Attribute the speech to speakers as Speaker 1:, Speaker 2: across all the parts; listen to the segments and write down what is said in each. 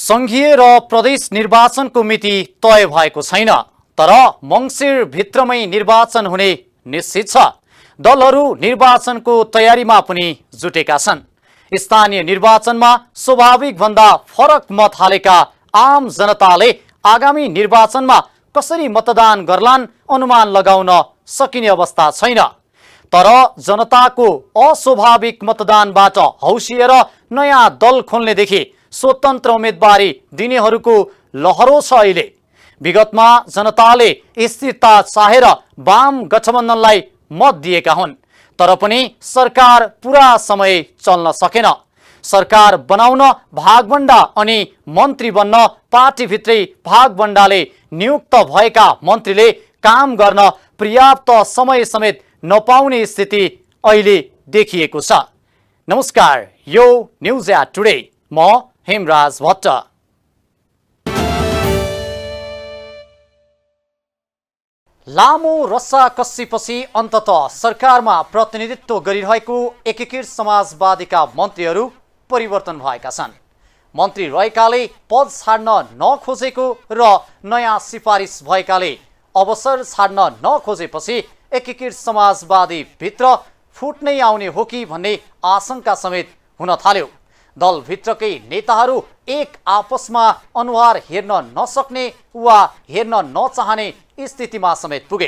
Speaker 1: संघीय र प्रदेश निर्वाचनको मिति तय भएको छैन, तर मङ्सिर भित्रमै निर्वाचन हुने निश्चित छ। दलहरू निर्वाचनको तयारीमा पनि जुटेका छन्। स्थानीय निर्वाचनमा स्वाभाविक भन्दा फरक मत हालेका आम जनताले आगामी निर्वाचनमा कसरी मतदान गर्लान् अनुमान लगाउन सकिने अवस्था छैन। तर जनताको अस्वाभाविक मतदानबाट हौसिएर नयाँ दल खोल्नेदेखि स्वतन्त्र उम्मेदवारी दिनेहरूको लहरो छ। अहिले विगतमा जनताले स्थिरता चाहेर वाम गठबन्धनलाई मत दिएका हुन्, तर पनि सरकार पूरा समय चल्न सकेन। सरकार बनाउन भागभण्डा अनि मन्त्री बन्न पार्टीभित्रै भागभण्डाले नियुक्त भएका मन्त्रीले काम गर्न पर्याप्त समय समेत नपाउने स्थिति अहिले देखिएको छ। नमस्कार, यो न्युज एट टुडे, म हेमराज भट्ट। लामो रस्साकस्सीपछि अन्ततः सरकारमा प्रतिनिधित्व गरिरहेको एकीकृत समाजवादीका मन्त्रीहरू परिवर्तन भएका छन्। मन्त्री रहेकाले पद छाड्न नखोजेको र नयाँ सिफारिस भएकाले अवसर छाड्न नखोजेपछि एकीकृत समाजवादी भित्र फुट्नै आउने हो कि भन्ने आशंका समेत हुन थाल्यो। दलभित्रकै नेताहरू एक आपसमा अनुहार हेर्न नसक्ने वा हेर्न नचाहने स्थितिमा समेत पुगे।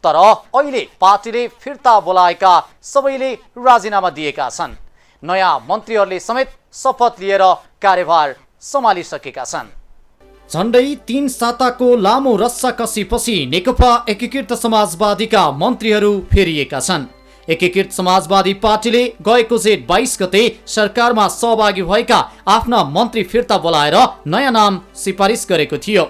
Speaker 1: तर अहिले पार्टीले फिर्ता बोलाएका सबैले राजीनामा दिएका छन्। नयाँ मन्त्रीहरूले समेत शपथ लिएर कार्यभार सम्हालिसकेका छन्। झन्डै 3 साताको लामो रस्साकस्सीपछि नेकपा एकीकृत समाजवादीका मन्त्रीहरू फेरिएका छन्। एकीकृत समाजवादी पार्टीले गएको जेठ 22 गते सरकारमा सहभागी भएका आफ्ना मन्त्री फिर्ता बोलाएर नयाँ नाम सिफारिस गरेको थियो।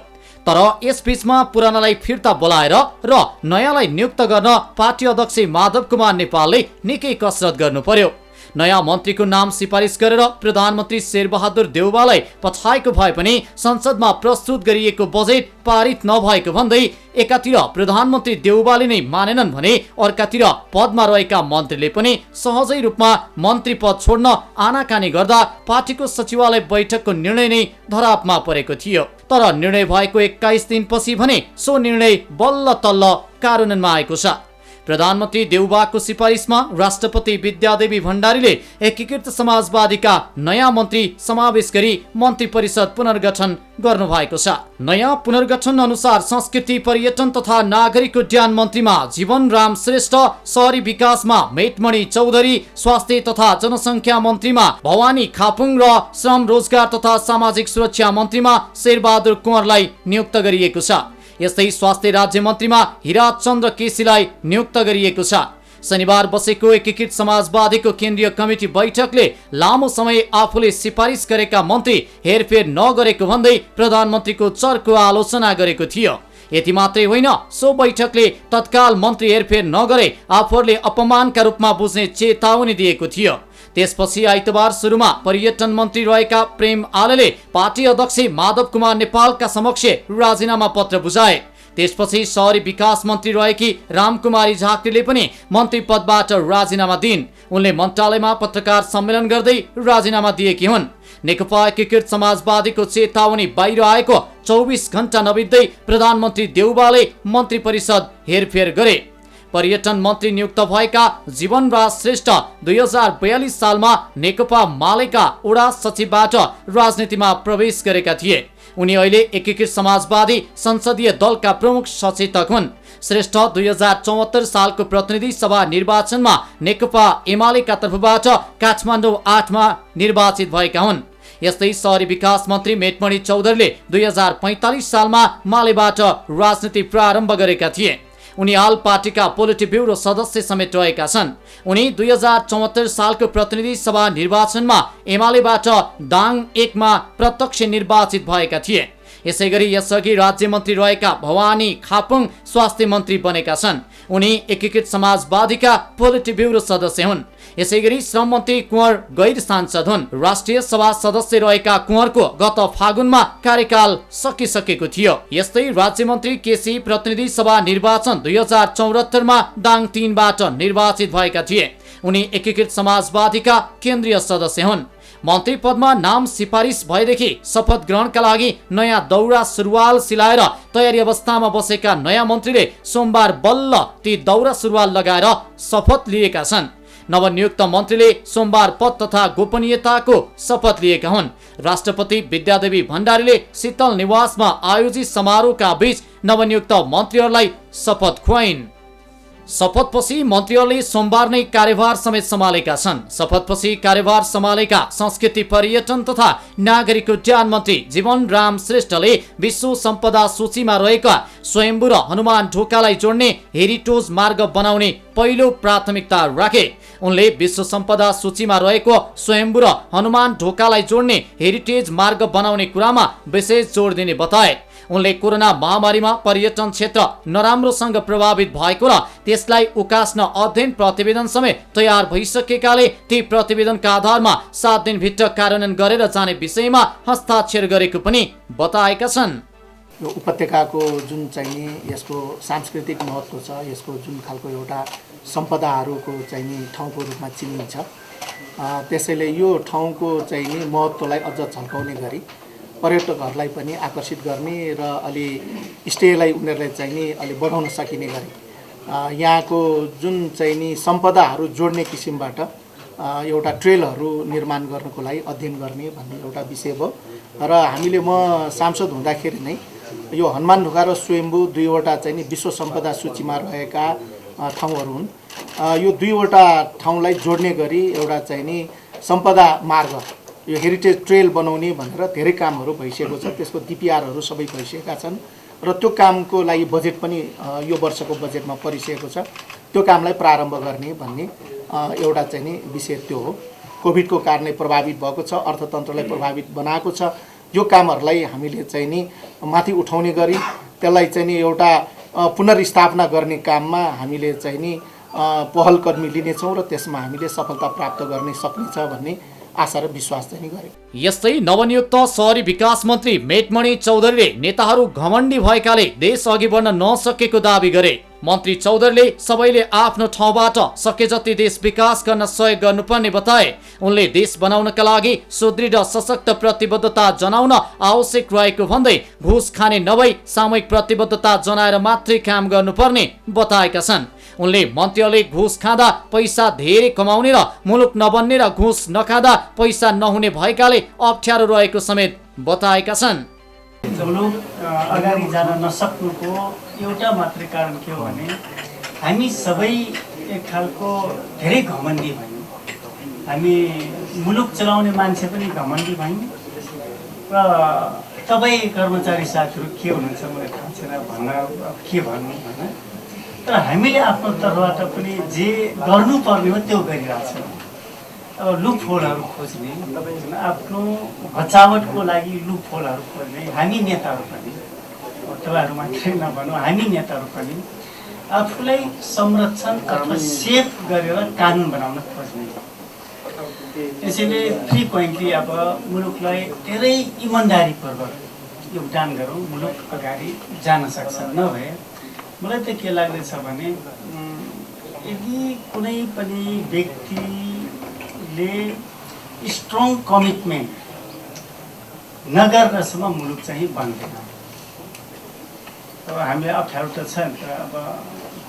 Speaker 1: तर यसबीचमा पुरानालाई फिर्ता बोलाएर र नयाँलाई नियुक्त गर्न पार्टी अध्यक्ष माधव कुमार नेपालले निकै कसरत गर्नु पर्यो। नयाँ मन्त्रीको नाम सिफारिस गरेर प्रधानमन्त्री शेरबहादुर देउवालाई पठाएको भए पनि संसदमा प्रस्तुत गरिएको बजेट पारित नभएको भन्दै एकातिर प्रधानमन्त्री देउवाले नै मानेनन् भने अर्कातिर पदमा रहेका मन्त्रीले पनि सहजै रूपमा मन्त्री पद छोड्न आनाकानी गर्दा पार्टीको सचिवालय बैठकको निर्णय नै धरापमा परेको थियो। तर निर्णय भएको 21 दिनपछि भने सो निर्णय बल्ल तल्ल कार्यान्वयनमा आएको छ। प्रधानमन्त्री देउवाको सिफारिसमा राष्ट्रपति विद्यादेवी भण्डारीले एकीकृत समाजवादीका नयाँ मन्त्री समावेश गरी मन्त्री परिषद पुनर्गठन गर्नु भएको छ। नयाँ पुनर्गठन अनुसार संस्कृति पर्यटन तथा नागरिक उड्डयन मन्त्रीमा जीवनराम श्रेष्ठ, शहरी विकासमा मेटमणि चौधरी, स्वास्थ्य तथा जनसङ्ख्या मन्त्रीमा भवानी खापुङ र श्रम रोजगार तथा सामाजिक सुरक्षा मन्त्रीमा शेरबहादुर कुँवरलाई नियुक्त गरिएको छ। यस्तै स्वास्थ्य राज्य मन्त्रीमा हिराचन्द्र केसीलाई नियुक्त गरिएको छ। शनिबार बसेको एकीकृत समाजवादीको केन्द्रीय कमिटी बैठकले लामो समय आफूले सिफारिस गरेका मन्त्री हेरफेर नगरेको भन्दै प्रधानमन्त्रीको चर्को आलोचना गरेको थियो। यति मात्रै होइन, सो बैठकले तत्काल मन्त्री हेरफेर नगरे आफूहरूले अपमानका रूपमा बुझ्ने चेतावनी दिएको थियो। त्यसपछि आइतबार सुरुमा पर्यटन मन्त्री रहेका प्रेम आलेले पार्टी अध्यक्ष माधव कुमार नेपालका समक्ष राजीनामा पत्र बुझाए। त्यसपछि शहरी विकास मन्त्री रहेकी रामकुमारी झाँक्रीले पनि मन्त्री पदबाट राजीनामा दिइन्। उनले मन्त्रालयमा पत्रकार सम्मेलन गर्दै राजीनामा दिएकी हुन्। नेकपा एकीकृत समाजवादीको चेतावनी बाहिर आएको 24 घण्टा नबित्दै प्रधानमन्त्री देउवाले मन्त्री परिषद हेरफेर गरे। पर्यटन मन्त्री नियुक्त भएका जीवनराज श्रेष्ठ 2042 सालमा नेकपा मालेका वडा सचिवबाट राजनीतिमा प्रवेश गरेका थिए। उनी अहिले एकीकृत समाजवादी संसदीय दलका प्रमुख सचेतक हुन्। श्रेष्ठ 2074 सालको प्रतिनिधि सभा निर्वाचनमा नेकपा एमालेका तर्फबाट काठमाडौँ 8 मा निर्वाचित भएका हुन्। यस्तै शहरी विकास मन्त्री मेटमणि चौधरीले 2045 सालमा मालेबाट राजनीति प्रारम्भ गरेका थिए। उनी हाल पार्टीका पोलिट ब्युरो सदस्य समेत रहेका छन्। उनी 2074 सालको प्रतिनिधि सभा निर्वाचनमा एमालेबाट दाङ 1 मा प्रत्यक्ष निर्वाचित भएका थिए। यसैगरी यसअघि राज्य मन्त्री रहेका भवानी खापुङ स्वास्थ्य मन्त्री बनेका छन्। उनी एकीकृत समाजवादीका पोलिट ब्युरो सदस्य हुन्। यसैगरी श्रम मन्त्री कुँवर गैर सांसद हुन्। राष्ट्रिय सभा सदस्य रहेका कुँवरको गत फागुनमा कार्यकाल सकिसकेको थियो। यस्तै राज्य मन्त्री केसी प्रतिनिधि सभा निर्वाचन 2074 मा दाङ 3 बाट निर्वाचित भएका थिए। उनी एकीकृत समाजवादीका केन्द्रीय सदस्य हुन्। मन्त्री पदमा नाम सिफारिस भएदेखि शपथ ग्रहणका लागि नयाँ दौरा सुरुवाल सिलाएर तयारी अवस्थामा बसेका नयाँ मन्त्रीले सोमबार बल्ल ती दौरा सुरुवाल लगाएर शपथ लिएका छन्। नवनियुक्त मन्त्रीले सोमबार पद तथा गोपनीयताको शपथ लिएका हुन्। राष्ट्रपति विद्यादेवी भण्डारीले शीतल निवासमा आयोजित समारोहका बीच नवनियुक्त मन्त्रीहरूलाई शपथ खुवाइन्। शपथपछि मन्त्रीहरूले सोमबार नै कार्यभार समेत सम्हालेका छन्। शपथपछि कार्यभार सम्हालेका संस्कृति पर्यटन तथा नागरिक उड्डयन मन्त्री जीवन राम श्रेष्ठले विश्व सम्पदा सूचीमा रहेका स्वयम्भू र हनुमान ढोकालाई जोड्ने हेरिटेज मार्ग बनाउने पहिलो प्राथमिकता राखे। उनले विश्व सम्पदा सूचीमा रहेको स्वयम्भू र हनुमान ढोकालाई जोड्ने हेरिटेज मार्ग बनाउने कुरामा विशेष जोड दिने बताए। उनले कोरोना महामारीमा पर्यटन क्षेत्र नराम्रोसँग प्रभावित भएको र त्यसलाई उकास्न अध्ययन प्रतिवेदन समेत तयार भइसकेकाले ती प्रतिवेदनका आधारमा 7 दिनभित्र कार्यान्वयन गरेर जाने विषयमा हस्ताक्षर गरेको पनि बताएका छन्।
Speaker 2: यो उपत्यकाको जुन चाहिँ यसको सांस्कृतिक महत्त्व छ, यसको जुन खालको एउटा सम्पदाहरूको चाहिँ ठाउँको रूपमा चिनिन्छ, त्यसैले यो ठाउँको चाहिँ महत्त्वलाई अझ झल्काउने गरी पर्यटकहरूलाई पनि आकर्षित गर्ने र अलि स्टेलाई उनीहरूले चाहिँ अलि बढाउन सकिने गरी यहाँको जुन चाहिँ सम्पदाहरू जोड्ने किसिमबाट एउटा ट्रेलहरू निर्माण गर्नको लागि अध्ययन गर्ने भन्ने एउटा विषय भयो। र हामीले म सांसद हुँदाखेरि नै यो हनुमान ढोका र स्वयम्भू दुईवटा चाहिँ विश्व सम्पदा सूचीमा रहेका ठाउँहरू हुन्। यो दुईवटा ठाउँलाई जोड्ने गरी एउटा चाहिँ सम्पदा मार्ग, यो हेरिटेज ट्रेल बनाउने भनेर धेरै कामहरू भइसकेको छ। त्यसको डिपिआरहरू सबै भइसकेका छन् र त्यो कामको लागि बजेट पनि यो वर्षको बजेटमा परिसकेको छ। त्यो कामलाई प्रारम्भ गर्ने भन्ने एउटा चाहिँ विषय त्यो हो। कोभिडको कारणले प्रभावित भएको छ, अर्थतन्त्रलाई प्रभावित बनाएको छ। यो कामहरूलाई हामीले चाहिँ नि माथि उठाउने गरी त्यसलाई चाहिँ नि एउटा पुनर्स्थापना गर्ने काममा हामीले चाहिँ नि पहल कदमी लिनेछौँ र त्यसमा हामीले सफलता प्राप्त गर्न सक्नेछ भन्ने आशा र विश्वास चाहिँ गरे।
Speaker 1: यस्तै नवनियुक्त शहरी विकास मन्त्री मेटमणि चौधरीले नेताहरू घमण्डी भएकाले देश अघि बढ्न नसकेको दावी गरे। मन्त्री चौधरीले सबैले आफ्नो ठाउँबाट सके जति देश विकास गर्न सहयोग गर्नुपर्ने बताए। उनले देश बनाउनका लागि सुदृढ सशक्त प्रतिबद्धता जनाउन आवश्यक रहेको भन्दै घुस खाने नभई सामूहिक प्रतिबद्धता जनाएर मात्रै काम गर्नुपर्ने बताएका छन्। उनले मन्त्रीहरूले घुस खाँदा पैसा धेरै कमाउने र मुलुक नबन्ने र घुस नखाँदा पैसा नहुने भएकाले अप्ठ्यारो रहेको समेत बताएका छन्।
Speaker 3: मुलुक अगाडि जान नसक्नुको एउटा मात्रै कारण के हो भने हामी सबै एक खालको धेरै घमण्डी भयौँ। हामी मुलुक चलाउने मान्छे पनि घमण्डी भयौँ र तपाईँ कर्मचारी साथीहरू के हुनुहुन्छ मलाई थाहा छैन भन्न के भन्नु होइन। तर हामीले आफ्नो तर्फबाट पनि जे गर्नुपर्ने हो त्यो गरिरहेछौँ। अब लुप होलहरू खोज्ने, आफ्नो बचावटको लागि लुप होलहरू खोज्ने हामी नेताहरू पनि, तपाईँहरू मात्रै नभनौँ, हामी नेताहरू पनि आफूलाई संरक्षण अथवा सेफ गरेर कानुन बनाउन खोज्ने। त्यसैले फ्रिक्वेन्टली अब मुलुकलाई धेरै इमान्दारीपूर्वक योगदान गरौँ, मुलुक अगाडि जान सक्छ। नभए मलाई त के लाग्दैछ भने यदि कुनै पनि व्यक्तिले स्ट्रङ कमिटमेन्ट नगर्नसम्म मुलुक चाहिँ बन्दैन। अब हामीले अप्ठ्यारो त छ नि त, अब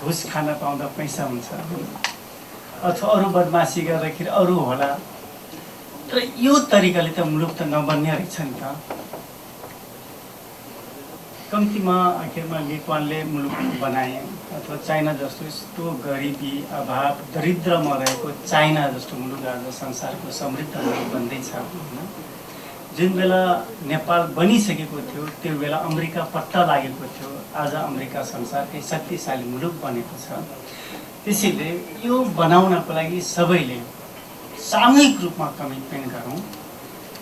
Speaker 3: घुस खान पाउँदा पैसा हुन्छ अथवा अरू बदमासी गर्दाखेरि अरू होला, तर यो तरिकाले त मुलुक त नबन्ने रहेछ नि त। कम्तीमा आखिरमा लेकवानले मुलुक बनाए अथवा चाइना जस्तो यस्तो गरिबी अभाव दरिद्रमा रहेको चाइना जस्तो मुलुक आज संसारको समृद्ध मुलुक बन्दैछ होइन। जुन बेला नेपाल बनिसकेको थियो त्यो बेला अमेरिका पत्ता लागेको थियो, आज अमेरिका संसारकै शक्तिशाली मुलुक बनेको छ। त्यसैले यो बनाउनको लागि सबैले सामूहिक रूपमा कमिटमेन्ट गरौँ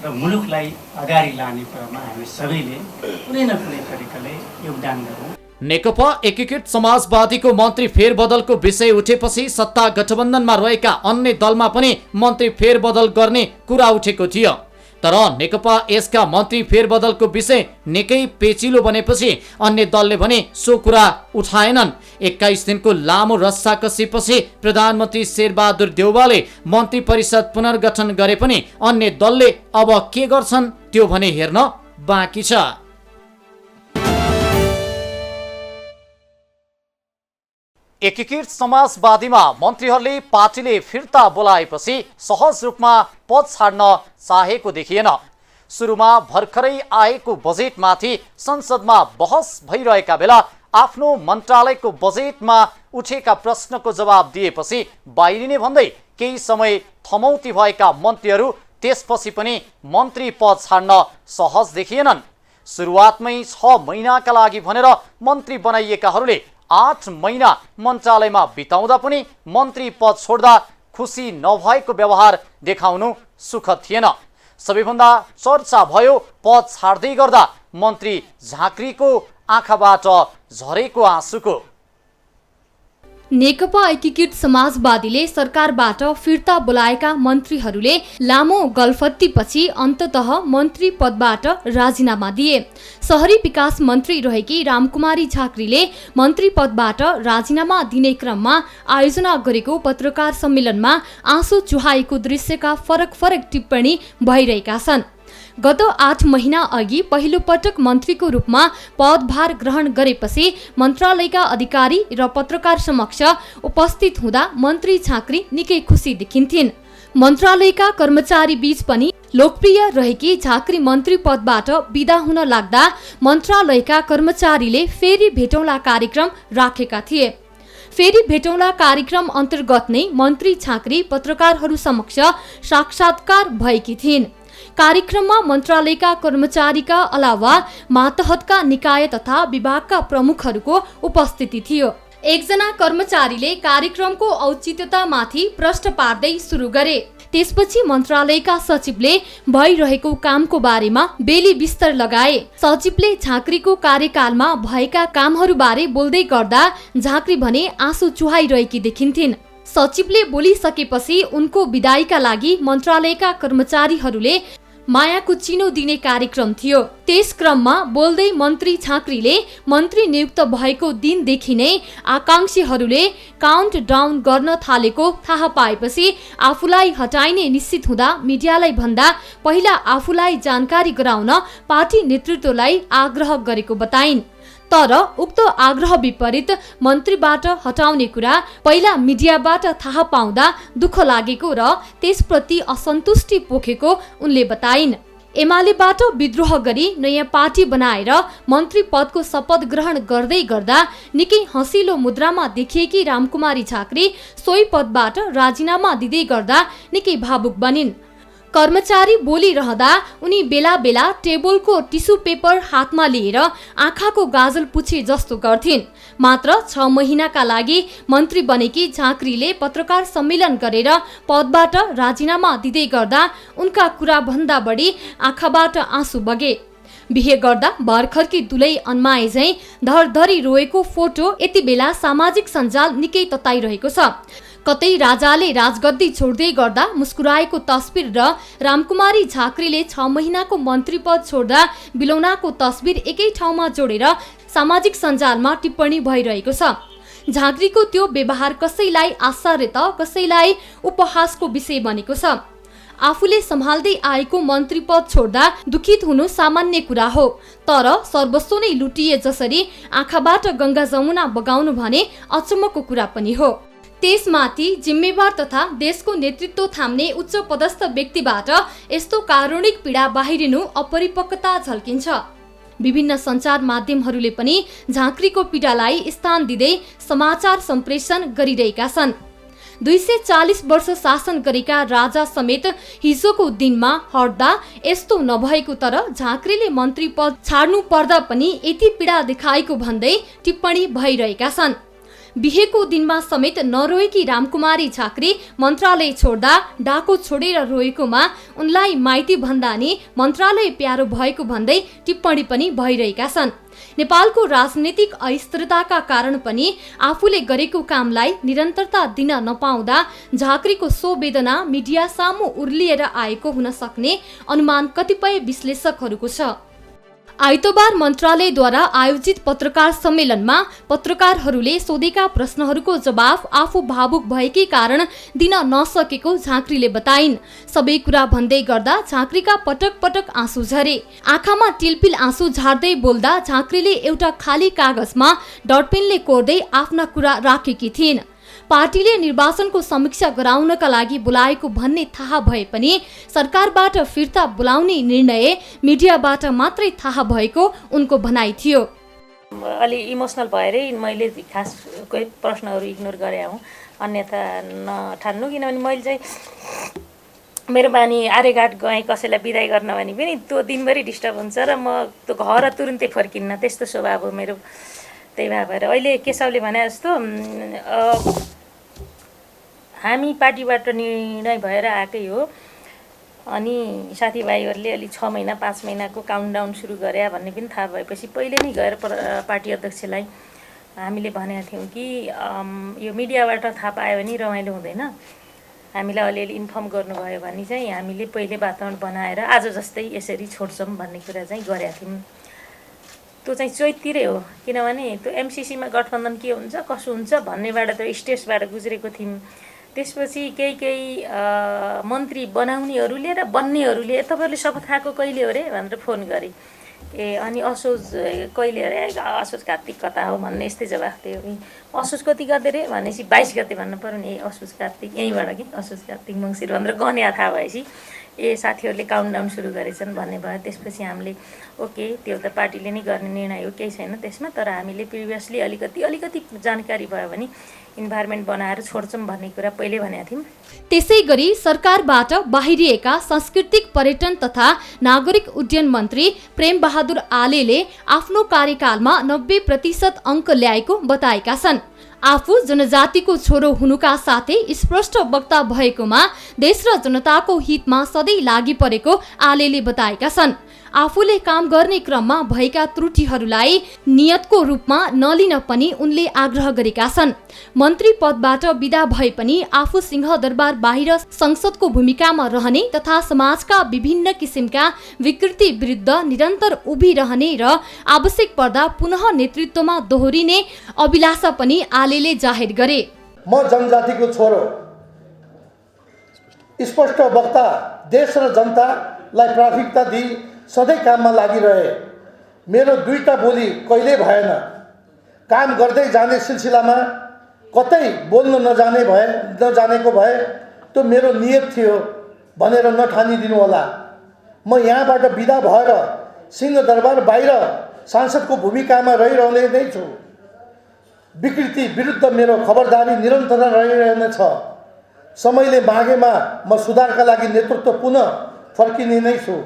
Speaker 3: र मुलुकलाई अगाडि लाने कुरामा हामी सबैले कुनै न कुनै तरिकाले योगदान गरौँ।
Speaker 1: नेकपा एकीकृत समाजवादीको मन्त्री फेरबदलको विषय उठेपछि सत्ता गठबन्धनमा रहेका अन्य दलमा पनि मन्त्री फेरबदल गर्ने कुरा उठेको थियो। तर नेकपा यसका मन्त्री फेरबदलको विषय निकै पेचिलो बनेपछि अन्य दलले भने सो कुरा उठाएनन्। 21 दिनको लामो रस्साकसीपछि प्रधानमन्त्री शेरबहादुर देउवाले मन्त्री परिषद पुनर्गठन गरे पनि अन्य दलले अब के गर्छन् त्यो भने हेर्न बाँकी छ। एकीकृत समाजवादीमा मन्त्रीहरूले पार्टीले फिर्ता बोलाएपछि सहज रूपमा पद छाड्न चाहेको देखिएन। सुरुमा भर्खरै आएको बजेटमाथि संसदमा बहस भइरहेका बेला आफ्नो मन्त्रालयको बजेटमा उठेका प्रश्नको जवाब दिएपछि बाहिरिने भन्दै केही समय थमौती भएका मन्त्रीहरू त्यसपछि पनि मन्त्री पद छाड्न सहज देखिएनन्। सुरुवातमै 6 महिनाका लागि भनेर मन्त्री बनाइएकाहरूले 8 महिना मन्त्रालयमा बिताउँदा पनि मन्त्री पद छोड्दा खुसी नभएको व्यवहार देखाउनु सुखद थिएन। सबैभन्दा चर्चा भयो पद छाड्दै गर्दा मन्त्री झाँक्रीको आँखाबाट झरेको आँसुको।
Speaker 4: नेकपा एकीकृत समाजवादीले सरकारबाट फिर्ता बोलाएका मन्त्रीहरूले लामो गलफत्तीपछि अन्ततः मन्त्री पदबाट राजीनामा दिए। शहरी विकास मन्त्री रहेकी रामकुमारी झाँक्रीले मन्त्री पदबाट राजीनामा दिने क्रममा आयोजना गरेको पत्रकार सम्मेलनमा आँसु चुहाएको दृश्यका फरक फरक टिप्पणी भइरहेका छन्। गत 8 महिना अघि पहिलो पटक मन्त्रीको रूपमा पदभार ग्रहण गरेपछि मन्त्रालयका अधिकारी र पत्रकार समक्ष उपस्थित हुँदा मन्त्री झाँक्री निकै खुसी देखिन्थिन्। मन्त्रालयका कर्मचारी बीच पनि लोकप्रिय रहेकी झाँक्री मन्त्री पदबाट बिदा हुन लाग्दा मन्त्रालयका कर्मचारीले फेरि भेटौँला कार्यक्रम राखेका थिए। फेरि भेटौँला कार्यक्रम अन्तर्गत नै मन्त्री झाँक्री पत्रकारहरू समक्ष साक्षात्कार भएकी थिइन्। कार्यक्रममा मन्त्रालयका कर्मचारीका अलावा मातहतका निकाय तथा विभागका प्रमुखहरूको उपस्थिति थियो। एकजना कर्मचारीले कार्यक्रमको औचित्यतामाथि प्रश्न पार्दै सुरु गरे। त्यसपछि मन्त्रालयका सचिवले भइरहेको कामको बारेमा बेली बिस्तर लगाए। सचिवले झाँक्रीको कार्यकालमा भएका कामहरूबारे बोल्दै गर्दा झाँक्री भने आँसु चुहाइरहेकी देखिन्थिन्। सचिवले बोलिसकेपछि उनको बिदाईका लागि मन्त्रालयका कर्मचारीहरूले मायाको चिनो दिने कार्यक्रम थियो। त्यस क्रममा बोल्दै मन्त्री झाँक्रीले मन्त्री नियुक्त भएको दिनदेखि नै आकांक्षीहरूले काउन्ट डाउन गर्न थालेको थाहा पाएपछि आफूलाई हटाइने निश्चित हुँदा मिडियालाई भन्दा पहिला आफूलाई जानकारी गराउन पार्टी नेतृत्वलाई आग्रह गरेको बताइन्। तर उक्त आग्रह विपरीत मन्त्रीबाट हटाउने कुरा पहिला मिडियाबाट थाहा पाउँदा दुःख लागेको र त्यसप्रति असन्तुष्टि पोखेको उनले बताइन्। एमालेबाट विद्रोह गरी नयाँ पार्टी बनाएर मन्त्री पदको शपथ ग्रहण गर्दै गर्दा निकै हँसिलो मुद्रामा देखिएकी रामकुमारी झाँक्री सोही पदबाट राजीनामा दिँदै गर्दा निकै भावुक बनिन्। कर्मचारी बोलिरहँदा उनी बेला बेला टेबलको टिस्यु पेपर हातमा लिएर आँखाको गाजल पुछे जस्तो गर्थिन्। मात्र 6 महिनाका लागि मन्त्री बनेकी झाँक्रीले पत्रकार सम्मेलन गरेर पदबाट राजीनामा दिँदै गर्दा उनका कुरा भन्दा बढी आँखाबाट आँसु बगे। बिहे गर्दा भर्खरकी दुलै अन्माए झैं धरधरी रोएको फोटो यति बेला सामाजिक सञ्जाल निकै तताइरहेको छ। कतै राजाले राजगद्दी छोड्दै गर्दा मुस्कुराएको तस्बिर र रामकुमारी झाँक्रीले 6 महिनाको मन्त्री पद छोड्दा बिलौनाको तस्बिर एकै ठाउँमा जोडेर सामाजिक सञ्जालमा टिप्पणी भइरहेको छ। झाँक्रीको त्यो व्यवहार कसैलाई आश्चर्य त कसैलाई उपहासको विषय बनेको छ। आफूले सम्हाल्दै आएको मन्त्री पद छोड्दा दुखित हुनु सामान्य कुरा हो, तर सर्वस्व नै लुटिए जसरी आँखाबाट गंगा जमुना बगाउनु भने अचम्मको कुरा पनि हो। त्यसमाथि जिम्मेवार तथा देशको नेतृत्व थाम्ने उच्च पदस्थ व्यक्तिबाट यस्तो कारुणिक पीडा बाहिरिनु अपरिपक्वता झल्किन्छ। विभिन्न सञ्चार माध्यमहरूले पनि झाँक्रीको पीडालाई स्थान दिँदै समाचार सम्प्रेषण गरिरहेका छन्। 240 वर्ष शासन गरेका राजा समेत हिजोको दिनमा हट्दा यस्तो नभएको, तर झाँक्रीले मन्त्री पद छाड्नु पर्दा पनि यति पीडा देखाएको भन्दै टिप्पणी भइरहेका छन्। बिहेको दिनमा समेत नरोएकी रामकुमारी झाँक्री मन्त्रालय छोड्दा डाको छोडेर रोएकोमा उनलाई माइती भन्दा नि मन्त्रालय प्यारो भएको भन्दै टिप्पणी पनि भइरहेका छन्। नेपालको राजनीतिक अस्थिरताका कारण पनि आफूले गरेको कामलाई निरन्तरता दिन नपाउँदा झाँक्रीको सो वेदना मिडिया सामु उर्लिएर आएको हुन सक्ने अनुमान कतिपय विश्लेषकहरूको छ। आइतबार मन्त्रालयद्वारा आयोजित पत्रकार सम्मेलनमा पत्रकारहरूले सोधेका प्रश्नहरूको जवाफ आफू भावुक भएकै कारण दिन नसकेको झाँक्रीले बताइन्। सबै कुरा भन्दै गर्दा झाँक्रीका पटक पटक आँसु झरे। आँखामा टिलपिल आँसु झार्दै बोल्दा झाँक्रीले एउटा खाली कागजमा डटपेनले कोर्दै आफ्ना कुरा राखेकी थिइन्। पार्टीले निर्वाचनको समीक्षा गराउनका लागि बोलाएको भन्ने थाहा भए पनि सरकारबाट फिर्ता बोलाउने निर्णय मिडियाबाट मात्रै थाहा भएको उनको भनाइ थियो।
Speaker 5: अलि इमोसनल भएरै मैले खास कोही प्रश्नहरू इग्नोर गरे हुँ, अन्यथा नठान्नु। किनभने मैले चाहिँ मेरो बानी आर्यघाट गएँ कसैलाई बिदाई गर्न भने पनि त्यो दिनभरि डिस्टर्ब हुन्छ र म त्यो घर तुरुन्तै फर्किन्न, त्यस्तो स्वभाव हो मेरो। त्यही भएर अहिले केशवले भने जस्तो हामी पार्टीबाट निर्णय भएर आएकै हो, अनि साथीभाइहरूले अलि 6 महिना 5 महिनाको काउन्टडाउन सुरु गरे भन्ने पनि थाहा भएपछि पहिले नै गएर पार्टी अध्यक्षलाई हामीले भनेका थियौँ कि यो मिडियाबाट थाहा पायो भने रमाइलो हुँदैन, हामीलाई अलिअलि इन्फर्म गर्नुभयो भने चाहिँ हामीले पहिले वातावरण बनाएर आज जस्तै यसरी छोड्छौँ भन्ने कुरा चाहिँ गरेका थियौँ। त्यो चाहिँ चैततिरै हो, किनभने त्यो एमसिसीमा गठबन्धन के हुन्छ कसो हुन्छ भन्नेबाट त स्टेजबाट गुज्रेको थियौँ। त्यसपछि केही मन्त्री बनाउनेहरूले र बन्नेहरूले तपाईँहरूले शपथ खाएको कहिले हो रे भनेर फोन गरे। अनि असोज कहिले अरे, असोज कार्तिक कता हो भन्ने यस्तै जवाफ थियो। असोज कति गते रे भनेपछि 22 गते भन्नु पऱ्यो नि। असोज कार्तिक यहीँबाट कि असोज कार्तिक मङ्सिर भनेर गन्या थाहा भएपछि साथीहरूले काउन्टडाउन सुरु गरेछन् भन्ने भयो। त्यसपछि हामीले ओके त्यो त पार्टीले नै गर्ने निर्णय हो, केही छैन त्यसमा, तर हामीले प्रिभियसली अलिकति जानकारी भयो भने इन्भाइरोमेन्ट बनाएर छोड्छौँ भन्ने कुरा पहिले भनेका थियौँ।
Speaker 4: त्यसै गरी सरकारबाट बाहिरिएका सांस्कृतिक पर्यटन तथा नागरिक उड्डयन मन्त्री प्रेम बहादुर आलेले आफ्नो कार्यकालमा 90% अङ्क ल्याएको बताएका छन्। आफू जनजातिको छोरो हुनुका साथै स्पष्ट वक्ता भएकोमा देश र जनताको हितमा सधैँ लागि परेको आलेले बताएका छन्। आफूले काम गर्ने क्रममा भएका त्रुटिहरूलाई नियतको रूपमा नलिन पनि उनले आग्रह गरेका छन्। मन्त्री पदबाट बिदा भए पनि आफू सिंहदरबार बाहिर संसदको भूमिकामा रहने तथा समाजका विभिन्न किसिमका विकृति विरुद्ध निरन्तर उभिरहने र आवश्यक पर्दा पुनः नेतृत्वमा दोहोरिने अभिलाषा पनि आलेले जाहेर गरे।
Speaker 6: म जनजातिको छोरो, स्पष्ट वक्ता, देश र जनतालाई प्राथमिकता दिई सधैँ काममा लागिरहे। मेरो दुईटा बोली कहिल्यै भएन। काम गर्दै जाने सिलसिलामा कतै बोल्न नजानेको भए त्यो मेरो नियत थियो भनेर नठानिदिनु होला। म यहाँबाट बिदा भएर सिंहदरबार बाहिर सांसदको भूमिकामा रहिरहने नै छु। विकृति विरुद्ध मेरो खबरदारी निरन्तर रहिरहनेछ। समयले मागेमा म सुधारका लागि नेतृत्व पुनः फर्किने नै छु।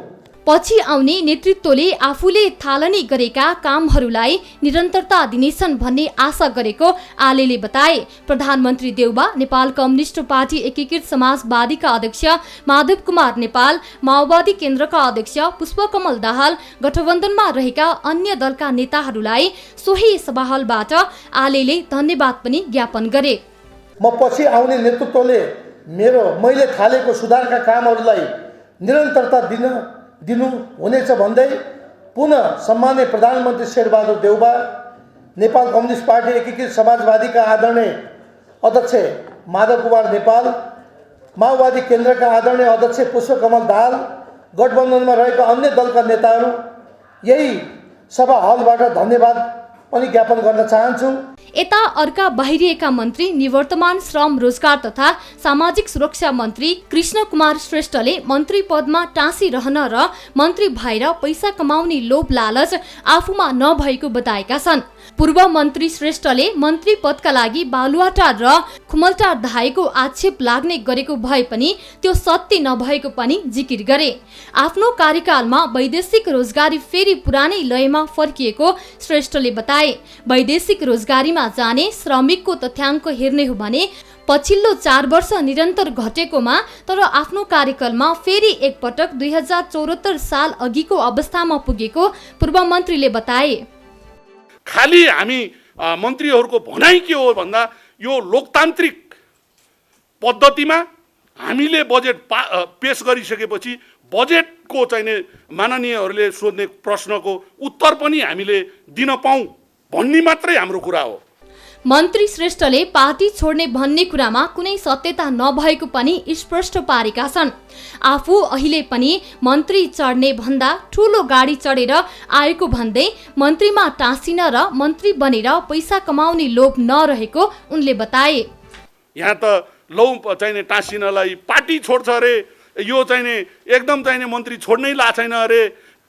Speaker 4: पछि आउने नेतृत्वले आफूले थालनी गरेका कामहरूलाई निरन्तरता दिनेछन् भन्ने आशा गरेको आलेले बताए। प्रधानमन्त्री देउबा, नेपाल कम्युनिस्ट पार्टी एकीकृत समाजवादीका अध्यक्ष माधव कुमार नेपाल, माओवादी केन्द्रका अध्यक्ष पुष्पकमल दाहाल, गठबन्धनमा रहेका अन्य दलका नेताहरूलाई सोही सभाहलबाट आलेले धन्यवाद पनि ज्ञापन गरे।
Speaker 6: म पछि आउने नेतृत्वले मैले थालेको सुधारका कामहरूलाई निरन्तरता दिनु हुनेछ भन्दै पुनः सम्माननीय प्रधानमन्त्री शेरबहादुर देउबा, नेपाल कम्युनिस्ट पार्टी एकीकृत समाजवादीका आदरणीय अध्यक्ष माधव कुमार नेपाल, माओवादी केन्द्रका आदरणीय अध्यक्ष पुष्पकमल दाहाल, गठबन्धनमा रहेका अन्य दलका नेताहरू यही सभा हलबाट धन्यवाद पनि ज्ञापन गर्न चाहन्छु।
Speaker 4: यता अर्का बाहिरिएका मन्त्री निवर्तमान श्रम रोजगार तथा सामाजिक सुरक्षा मन्त्री कृष्ण कुमार श्रेष्ठले मन्त्री पदमा टाँसिरहन र मन्त्री भएर पैसा कमाउने लोभ लालच आफूमा नभएको बताएका छन्। पूर्व मन्त्री श्रेष्ठले मन्त्री पदका लागि बालुवाटार र खुमलटार धाएको आक्षेप लाग्ने गरेको भए पनि त्यो सत्य नभएको पनि जिकिर गरे। आफ्नो कार्यकालमा वैदेशिक रोजगारी फेरि पुरानै लयमा फर्किएको श्रेष्ठले बताए। बताए। वैदेशिक रोजगारीमा जाने श्रमिकको तथ्याङ्क हेर्ने हो भने पछिल्लो 4 वर्ष निरन्तर घटेकोमा तर आफ्नो कार्यकालमा फेरि एकपटक 2074 साल अघिको अवस्थामा पुगेको पूर्व मन्त्रीले बताए।
Speaker 7: खाली हामी मन्त्रीहरूको भनाइ के हो भन्दा यो लोकतान्त्रिक पद्धतिमा हामीले बजेट पेश गरिसकेपछि बजेटको चाहिने माननीयहरूले सोध्ने प्रश्नको उत्तर पनि हामीले दिन पाऊँ भन्ने मात्रै हाम्रो कुरा हो।
Speaker 4: मन्त्री श्रेष्ठले पार्टी छोड्ने भन्ने कुरामा कुनै सत्यता नभएको पनि स्पष्ट पारेका छन्। आफू अहिले पनि मन्त्री चढ्ने भन्दा ठूलो गाडी चढेर आएको भन्दै मन्त्रीमा टाँसिन र मन्त्री बनेर पैसा कमाउने लोभ नरहेको उनले बताए।
Speaker 7: यहाँ त लौ चाहिने टाँसिनलाई पार्टी छोड्छ अरे, यो चाहिने एकदम चाहिने मन्त्री छोड्नै ला छैन अरे,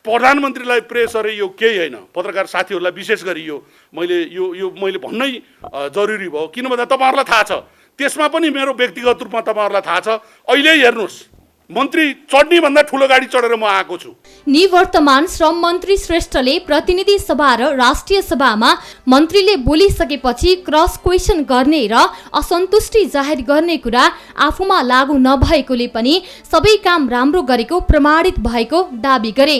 Speaker 7: प्रधानमन्त्रीलाई प्रेस अरे, यो केही होइन। पत्रकार साथीहरूलाई विशेष गरी यो मैले भन्नै जरुरी भयो। किन भन्दा तपाईँहरूलाई थाहा छ, त्यसमा पनि मेरो व्यक्तिगत रूपमा तपाईँहरूलाई थाहा छ। अहिले हेर्नुहोस्, मन्त्री चढ्ने भन्दा ठुलो गाडी चढेर म आएको छु।
Speaker 4: निवर्तमान श्रम मन्त्री श्रेष्ठले प्रतिनिधि सभा र राष्ट्रिय सभामा मन्त्रीले बोलिसकेपछि क्रस क्वेसन गर्ने र असन्तुष्टि जाहेर गर्ने कुरा आफूमा लागू नभएकोले पनि सबै काम राम्रो गरेको प्रमाणित भएको दाबी गरे।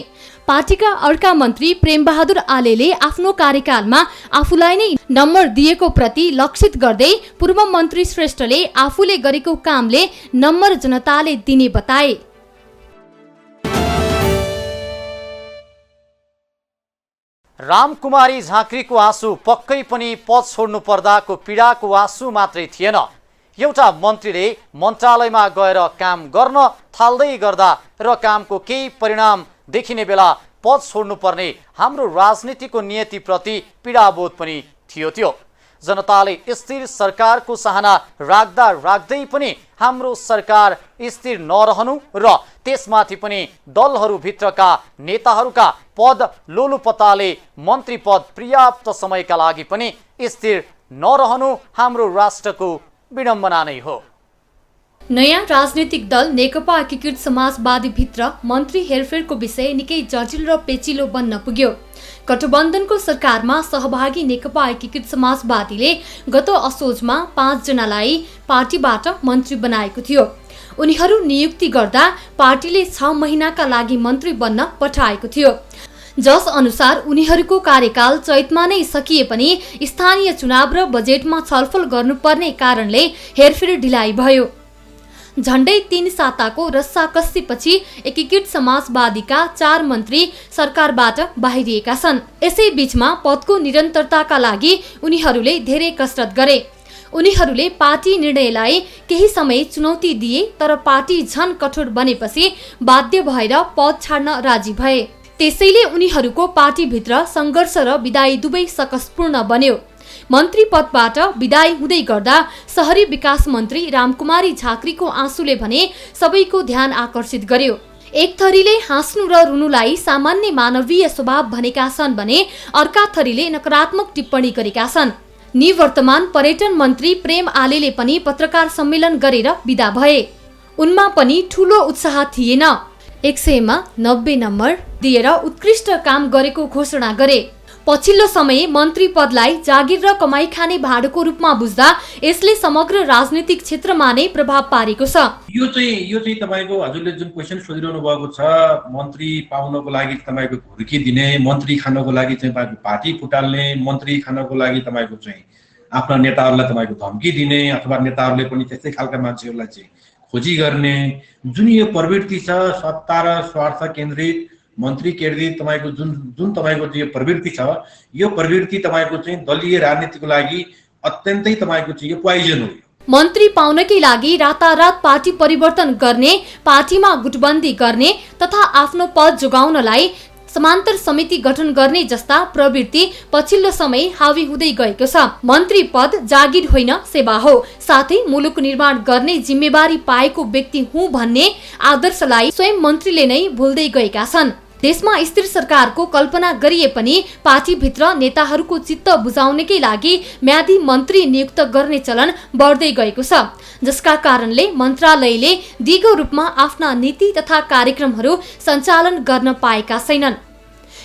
Speaker 4: पार्टीका अर्का मन्त्री प्रेमबहादुर आलेले आफ्नो कार्यकालमा आफूलाई नै नम्बर दिएको प्रति लक्षित गर्दै पूर्व मन्त्री श्रेष्ठले आफूले गरेको कामले नम्बर जनताले दिने बताए।
Speaker 1: रामकुमारी झाँक्रीको आँसु पक्कै पनि पद छोड्नु पर्दाको पीडाको आँसु मात्रै थिएन। एउटा मन्त्रीले मन्त्रालयमा गएर काम गर्न थाल्दै गर्दा र कामको केही परिणाम देखिने बेला पद छोड्नुपर्ने हाम्रो राजनीतिको नियतिप्रति पीडाबोध पनि थियो। जनताले स्थिर सरकारको चाहना राख्दा राख्दै पनि हाम्रो सरकार स्थिर नरहनु र त्यसमाथि पनि दलहरूभित्रका नेताहरूका पद लोलुपताले मन्त्री पद पर्याप्त समयका लागि पनि स्थिर नरहनु हाम्रो राष्ट्रको विडम्बना नै हो।
Speaker 4: नयाँ राजनीतिक दल नेकपा एकीकृत समाजवादी भित्र मन्त्री हेरफेरको विषय निकै जटिल र पेचिलो बन्न पुग्यो। गठबन्धनको सरकारमा सहभागी नेकपा एकीकृत समाजवादीले गत असोजमा 5 जनालाई पार्टीबाट मन्त्री बनाएको थियो। उनीहरू नियुक्ति गर्दा पार्टीले 6 महिनाका लागि मन्त्री बन्न पठाएको थियो, जस अनुसार उनीहरूको कार्यकाल चैतमा नै सकिए पनि स्थानीय चुनाव र बजेटमा छलफल गर्नुपर्ने कारणले हेरफेर ढिलाइ भयो। झण्डै 3 साताको रस्साकस्सीपछि एकीकृत समाजवादीका 4 मन्त्री सरकारबाट बाहिरिएका छन्। यसै बीचमा पदको निरन्तरताका लागि उनीहरूले धेरै कसरत गरे। उनीहरूले पार्टी निर्णयलाई केही समय चुनौती दिए, तर पार्टी झन कठोर बनेपछि बाध्य भएर पद छाड्न राजी भए। त्यसैले उनीहरूको पार्टीभित्र सङ्घर्ष र विदाई दुवै सकसपूर्ण बन्यो। मन्त्री पदबाट विदाई हुँदै गर्दा शहरी विकास मन्त्री रामकुमारी झाँक्रीको आँसुले भने सबैको ध्यान आकर्षित गर्यो। एक थरीले हाँस्नु र रुनुलाई सामान्य मानवीय स्वभाव भनेका छन् भने अर्का थरीले नकारात्मक टिप्पणी गरेका छन्। निवर्तमान पर्यटन मन्त्री प्रेम आलेले पनि पत्रकार सम्मेलन गरेर विदा भए। उनमा पनि ठूलो उत्साह थिएन। 100 मा 90 नम्बर दिएर उत्कृष्ट काम गरेको घोषणा गरे। पछिल्लो समय मन्त्री पदलाई जागिर र कमाई खाने भाडोको रूपमा बुझ्दा यसले समग्र राजनीतिक क्षेत्रमा नै प्रभाव पारेको छ।
Speaker 8: यो चाहिँ तपाईको हजुरले जुन क्वेशन सोधिरहनु भएको छ, मन्त्री पाउनको लागि तपाईको घुर्की दिने, मन्त्री खानको लागि चाहिँ तपाईको पार्टी फुटाल्ने, मन्त्री खानको लागि तपाईको चाहिँ आफ्ना नेताहरूलाई तपाईको धम्की दिने अथवा नेताहरूले पनि त्यस्तै खालका मान्छेहरूलाई चाहिँ खोजी गर्ने जुन यो प्रवृत्ति छ, सत्ता र स्वार्थ केन्द्रित मन्त्री केन्द्रित तपाईको जुन तपाईको यो प्रवृत्ति छ, यो प्रवृत्ति तपाईको चाहिँ दलीय राजनीतिको लागि अत्यन्तै तपाईको चाहिँ यो पोइजन हो।
Speaker 4: मन्त्री पाउनकै लागि रातारात पार्टी परिवर्तन गर्ने, पार्टीमा गुटबन्दी गर्ने तथा आफ्नो पद जोगाउनलाई समान्तर समिति गठन गर्ने जस्ता प्रवृत्ति पछिल्लो समय हावी हुँदै गएको छ। मन्त्री पद जागिर होइन, सेवा हो। साथै मुलुक निर्माण गर्ने जिम्मेवारी पाएको व्यक्ति हुँ भन्ने आदर्शलाई स्वयं मन्त्रीले नै भुल्दै गएका छन्। देशमा स्थिर सरकारको कल्पना गरिए पनि पार्टीभित्र नेताहरूको चित्त बुझाउनकै लागि म्यादी मन्त्री नियुक्त गर्ने चलन बढ्दै गएको छ, जसका कारणले मन्त्रालयले दिगो रूपमा आफ्ना नीति तथा कार्यक्रमहरू सञ्चालन गर्न पाएका छैनन्।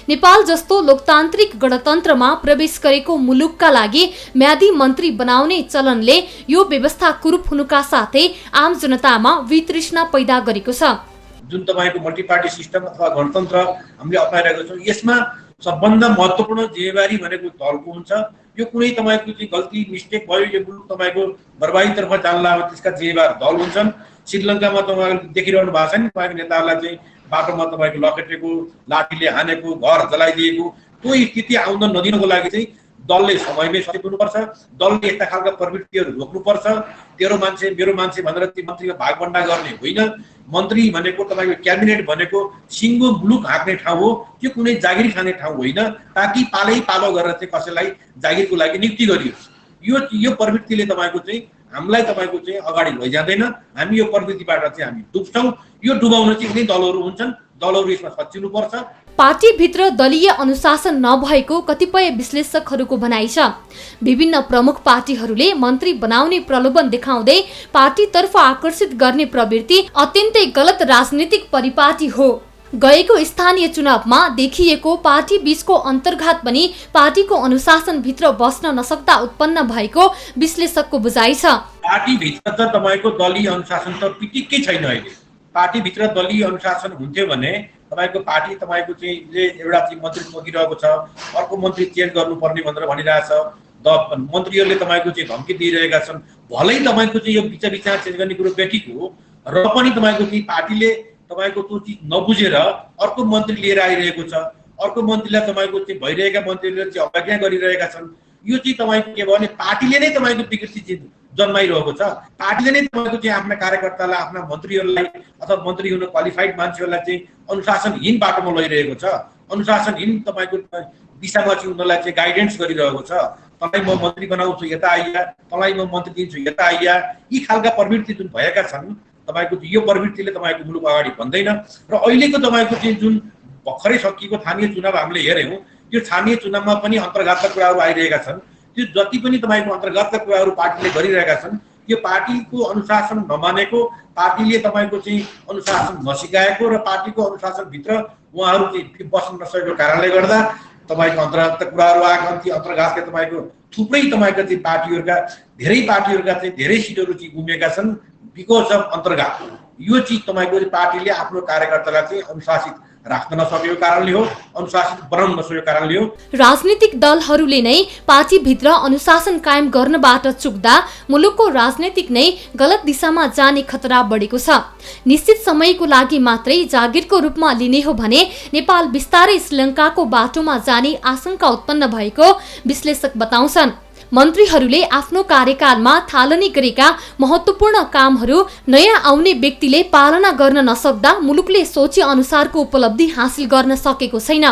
Speaker 4: नेपाल जस्तो लोकतान्त्रिक गणतन्त्रमा प्रवेश गरेको मुलुकका लागि म्यादी मन्त्री बनाउने चलनले यो व्यवस्था कुरूप हुनुका साथै आम जनतामा वितृष्णा पैदा गरेको छ।
Speaker 8: जुन तपाईको मल्टिपार्टी सिस्टम अथवा गणतन्त्र हामीले अपनाइरहेको छौँ, यसमा सबभन्दा महत्त्वपूर्ण जिम्मेवारी भनेको दलको हुन्छ। यो कुनै तपाईको चाहिँ गल्ती मिस्टेक भयो, यो मुलुक तपाईको बर्बादीतर्फ जान लाग्यो, त्यसका जिम्मेवार दल हुन्छन्। श्रीलङ्कामा तपाईँले देखिरहनु भएको छ नि, तपाईँको नेताहरूलाई चाहिँ बाटोमा तपाईँको लखेटेको, लाठीले हानेको, घर जलाइदिएको, त्यो स्थिति आउन नदिनको लागि चाहिँ दलले समयमै सचेत हुनुपर्छ। दलले यस्ता खालका प्रवृत्तिहरू रोक्नुपर्छ। तेरो मान्छे मेरो मान्छे भनेर ती मन्त्रीको भागभण्डा गर्ने होइन। मन्त्री भनेको तपाईँको क्याबिनेट भनेको सिङ्गो मुलुक हाँक्ने ठाउँ हो, त्यो कुनै जागिर खाने ठाउँ होइन, ताकि पालै पालो गरेर चाहिँ कसैलाई जागिरको लागि नियुक्ति गरियोस्। यो प्रवृत्तिले तपाईँको चाहिँ हामीलाई तपाईँको चाहिँ अगाडि लैजाँदैन। हामी यो प्रवृत्तिबाट चाहिँ हामी डुब्छौँ। यो डुबाउन चाहिँ कुनै दलहरू हुन्छन्, दलहरू यसमा सच्चिनुपर्छ।
Speaker 4: पार्टीभित्र दलीय अनुशासन नभएको कतिपय विश्लेषकहरूको भनाइ छ। विभिन्न प्रमुख पार्टीहरूले मन्त्री बनाउने प्रलोभन देखाउँदै पार्टीतर्फ आकर्षित गर्ने प्रवृत्ति अत्यन्तै गलत राजनीतिक परिपाटी हो। गएको स्थानीय चुनावमा देखिएको पार्टी बीचको अन्तर्घात पनि पार्टीको अनुशासनभित्र बस्न नसक्दा उत्पन्न भएको विश्लेषकको बुझाइ छ।
Speaker 8: पार्टीभित्र त तपाईँको दलीय अनुशासन त पिटिक्कै छैन। अहिले पार्टीभित्र दलीय अनुशासन हुन्थ्यो भने तपाईँको पार्टी तपाईँको चाहिँ एउटा चाहिँ मन्त्री तोकिरहेको छ, अर्को मन्त्री चेन्ज गर्नुपर्ने भनेर भनिरहेछ। मन्त्रीहरूले तपाईँको चाहिँ धम्की दिइरहेका छन्। भलै तपाईँको चाहिँ यो बिचमा चेन्ज गर्ने कुरो बेठिक हो, र पनि तपाईँको चाहिँ पार्टीले तपाईँको त्यो चिज नबुझेर अर्को मन्त्री लिएर आइरहेको छ। अर्को मन्त्रीलाई तपाईँको चाहिँ भइरहेका मन्त्रीहरूले चाहिँ अवज्ञा गरिरहेका छन्। यो चाहिँ तपाईँको के भयो भने पार्टीले नै तपाईँको विकृति जन्माइरहेको छ। पार्टीले नै तपाईँको चाहिँ आफ्ना कार्यकर्तालाई, आफ्ना मन्त्रीहरूलाई अथवा मन्त्री हुन क्वालिफाइड मान्छेहरूलाई चाहिँ अनुशासनहीन बाटोमा लैरहेको छ। अनुशासनहीन तपाईँको दिशामा चाहिँ उनीहरूलाई चाहिँ गाइडेन्स गरिरहेको छ। तँलाई म मन्त्री बनाउँछु यता आइया, तँलाई म मन्त्री दिन्छु यता आइया, यी खालका प्रवृत्ति जुन भएका छन्, तपाईँको यो प्रवृत्तिले तपाईँको मुलुक अगाडि बढ्दैन। र अहिलेको तपाईँको चाहिँ जुन भर्खरै सकिएको स्थानीय चुनाव हामीले हेऱ्यौँ, त्यो स्थानीय चुनावमा पनि अन्तर्घातका कुराहरू आइरहेका छन्। त्यो जति पनि तपाईँको अन्तर्गतका कुराहरू पार्टीले गरिरहेका छन्, यो पार्टीको अनुशासन नमानेको, पार्टीले तपाईँको चाहिँ अनुशासन नसिकाएको र पार्टीको अनुशासनभित्र उहाँहरू चाहिँ बस्न नसकेको कारणले गर्दा तपाईँको अन्तर्गतका कुराहरू आएका छन्। ती अन्तर्घातका तपाईँको थुप्रै तपाईँको चाहिँ धेरै पार्टीहरूका चाहिँ धेरै सिटहरू चाहिँ गुमेका छन् बिकज अफ अन्तर्घात। यो चिज तपाईँको पार्टीले आफ्नो कार्यकर्तालाई चाहिँ अनुशासित राख्न नसकेको कारणले हो, अनुशासित बनाउन नसकेको कारणले हो।
Speaker 4: राजनीतिक दलहरूले नै पार्टीभित्र अनुशासन कायम गर्नबाट चुक्दा मुलुकको राजनीतिक नै गलत दिशामा जाने खतरा बढेको छ। निश्चित समयको लागि मात्रै जागिरको रूपमा लिने हो भने नेपाल बिस्तारै श्रीलङ्काको बाटोमा जाने आशंका उत्पन्न भएको विश्लेषक बताउँछन्। मन्त्रीहरूले आफ्नो कार्यकालमा थालनी गरेका महत्त्वपूर्ण कामहरू नयाँ आउने व्यक्तिले पालना गर्न नसक्दा मुलुकले सोचे अनुसारको उपलब्धि हासिल गर्न सकेको छैन।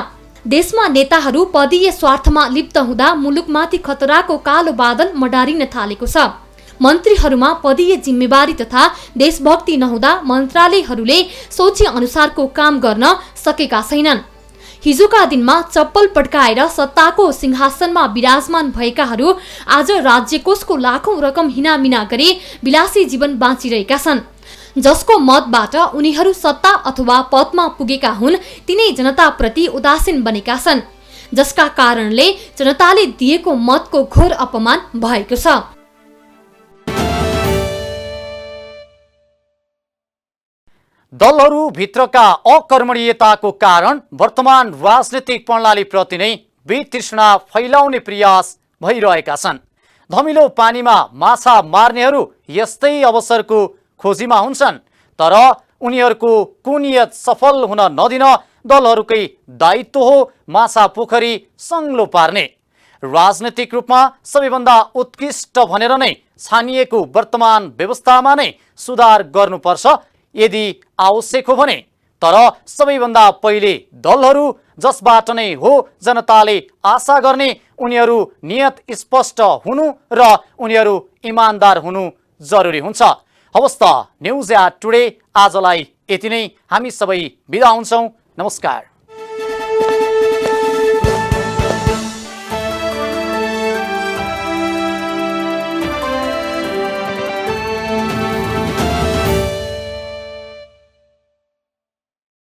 Speaker 4: देशमा नेताहरू पदीय स्वार्थमा लिप्त हुँदा मुलुकमाथि खतराको कालो बादल मडारिन थालेको छ। मन्त्रीहरूमा पदीय जिम्मेवारी तथा देशभक्ति नहुँदा मन्त्रालयहरूले सोचे अनुसारको काम गर्न सकेका छैनन्। हिजोका दिनमा चप्पल पड्काएर सत्ताको सिंहासनमा विराजमान भएकाहरू आज राज्यकोषको लाखौं रकम हिनामिना गरी विलासी जीवन बाँचिरहेका छन्। जसको मतबाट उनीहरू सत्ता अथवा पदमा पुगेका हुन्, तिनै जनताप्रति उदासीन बनेका छन्, जसका कारणले जनताले दिएको मतको घोर अपमान भएको छ।
Speaker 1: दलहरू भित्रका अकर्मणीयताको कारण वर्तमान राजनीतिक प्रणालीप्रति नै वितृष्णा फैलाउने प्रयास भइरहेका छन्। धमिलो पानीमा माछा मार्नेहरू यस्तै अवसरको खोजीमा हुन्छन्, तर उनीहरूको कुनियत सफल हुन नदिन दलहरूकै दायित्व हो माछा पोखरी सङ्लो पार्ने। राजनीतिक रूपमा सबैभन्दा उत्कृष्ट भनेर नै छानिएको वर्तमान व्यवस्थामा नै सुधार गर्नुपर्छ यदि आवश्यक हो भने। तर सबैभन्दा पहिले दलहरू जसबाट नै हो जनताले आशा गर्ने, उनीहरू नियत स्पष्ट हुनु र उनीहरू इमानदार हुनु जरुरी हुन्छ। हवस् त, न्युज एट टुडे आजलाई यति नै। हामी सबै बिदा हुन्छौँ। नमस्कार।